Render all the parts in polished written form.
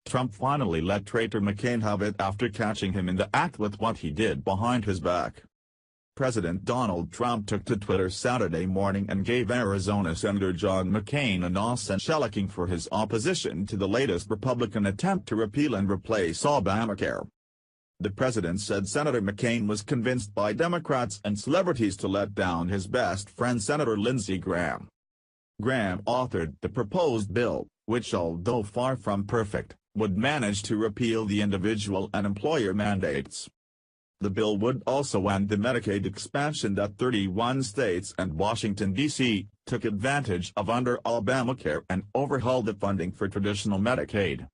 Trump finally let Traitor McCain have it after catching him in the act with what he did behind his back. President Donald Trump took to Twitter Saturday morning and gave Arizona Senator John McCain a no-shellicking for his opposition to the latest Republican attempt to repeal and replace Obamacare. The president said Senator McCain was convinced by Democrats and celebrities to let down his best friend Senator Lindsey Graham. Graham authored the proposed bill, which although far from perfect, would manage to repeal the individual and employer mandates. The bill would also end the Medicaid expansion that 31 states and Washington, D.C., took advantage of under Obamacare and overhaul the funding for traditional Medicaid.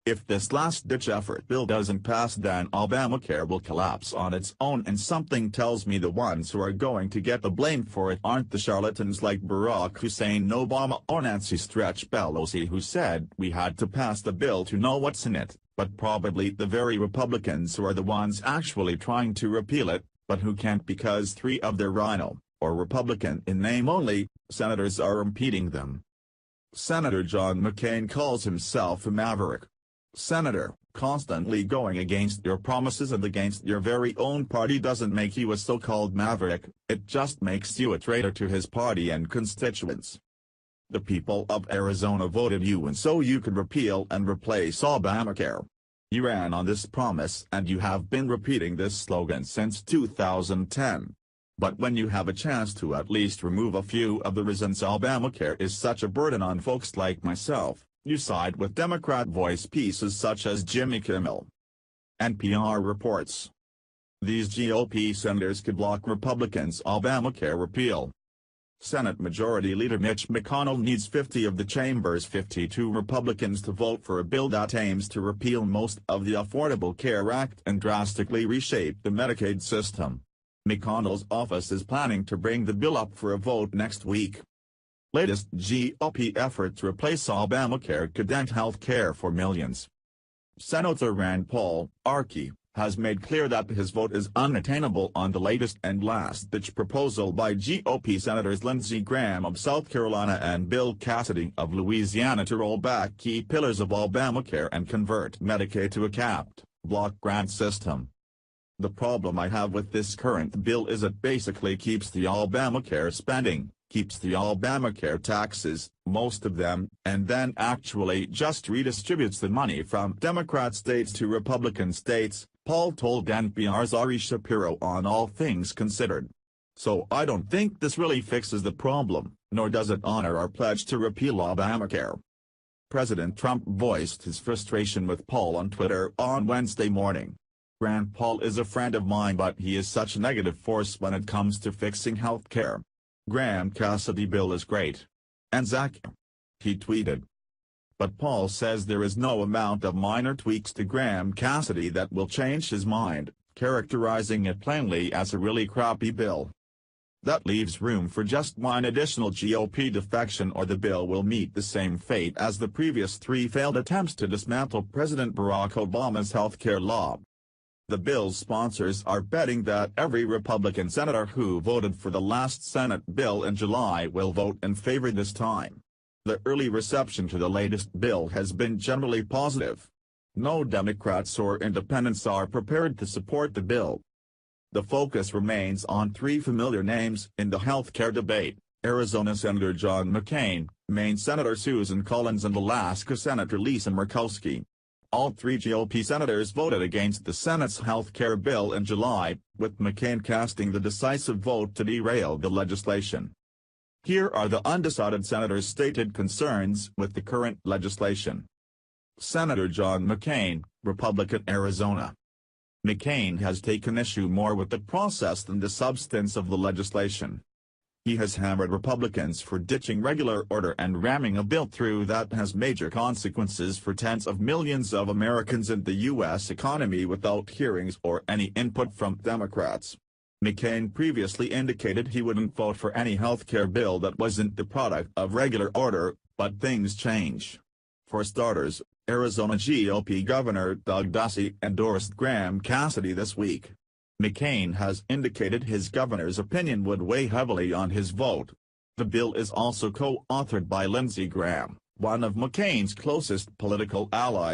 If this last-ditch effort bill doesn't pass, then Obamacare will collapse on its own, and something tells me the ones who are going to get the blame for it aren't the charlatans like Barack Hussein Obama or Nancy Stretch Pelosi, who said we had to pass the bill to know what's in it, but probably the very Republicans who are the ones actually trying to repeal it, but who can't because 3 of their Rhino, or Republican in name only, senators are impeding them. Senator John McCain calls himself a maverick. Senator, constantly going against your promises and against your very own party doesn't make you a so-called maverick, it just makes you a traitor to his party and constituents. The people of Arizona voted you in so you could repeal and replace Obamacare. You ran on this promise and you have been repeating this slogan since 2010. But when you have a chance to at least remove a few of the reasons Obamacare is such a burden on folks like myself, you side with Democrat voice pieces such as Jimmy Kimmel. NPR reports. These GOP senators could block Republicans' Obamacare repeal. Senate Majority Leader Mitch McConnell needs 50 of the chamber's 52 Republicans to vote for a bill that aims to repeal most of the Affordable Care Act and drastically reshape the Medicaid system. McConnell's office is planning to bring the bill up for a vote next week. Latest GOP effort to replace Obamacare could end health care for millions. Senator Rand Paul, RK, has made clear that his vote is unattainable on the latest and last-ditch proposal by GOP Senators Lindsey Graham of South Carolina and Bill Cassidy of Louisiana to roll back key pillars of Obamacare and convert Medicaid to a capped, block grant system. The problem I have with this current bill is it basically keeps the Obamacare spending, keeps the Obamacare taxes, most of them, and then actually just redistributes the money from Democrat states to Republican states, Paul told NPR's Ari Shapiro on All Things Considered. So I don't think this really fixes the problem, nor does it honor our pledge to repeal Obamacare. President Trump voiced his frustration with Paul on Twitter on Wednesday morning. Rand Paul is a friend of mine, but he is such a negative force when it comes to fixing health care. Graham Cassidy bill is great. And Zach, he tweeted. But Paul says there is no amount of minor tweaks to Graham Cassidy that will change his mind, characterizing it plainly as a really crappy bill. That leaves room for just one additional GOP defection, or the bill will meet the same fate as the previous 3 failed attempts to dismantle President Barack Obama's health care law. The bill's sponsors are betting that every Republican senator who voted for the last Senate bill in July will vote in favor this time. The early reception to the latest bill has been generally positive. No Democrats or independents are prepared to support the bill. The focus remains on 3 familiar names in the health care debate: Arizona Senator John McCain, Maine Senator Susan Collins, and Alaska Senator Lisa Murkowski. All 3 GOP senators voted against the Senate's health care bill in July, with McCain casting the decisive vote to derail the legislation. Here are the undecided senators' stated concerns with the current legislation. Senator John McCain, Republican, Arizona. McCain has taken issue more with the process than the substance of the legislation. He has hammered Republicans for ditching regular order and ramming a bill through that has major consequences for tens of millions of Americans and the U.S. economy without hearings or any input from Democrats. McCain previously indicated he wouldn't vote for any health care bill that wasn't the product of regular order, but things change. For starters, Arizona GOP Governor Doug Ducey endorsed Graham Cassidy this week. McCain has indicated his governor's opinion would weigh heavily on his vote. The bill is also co-authored by Lindsey Graham, one of McCain's closest political allies.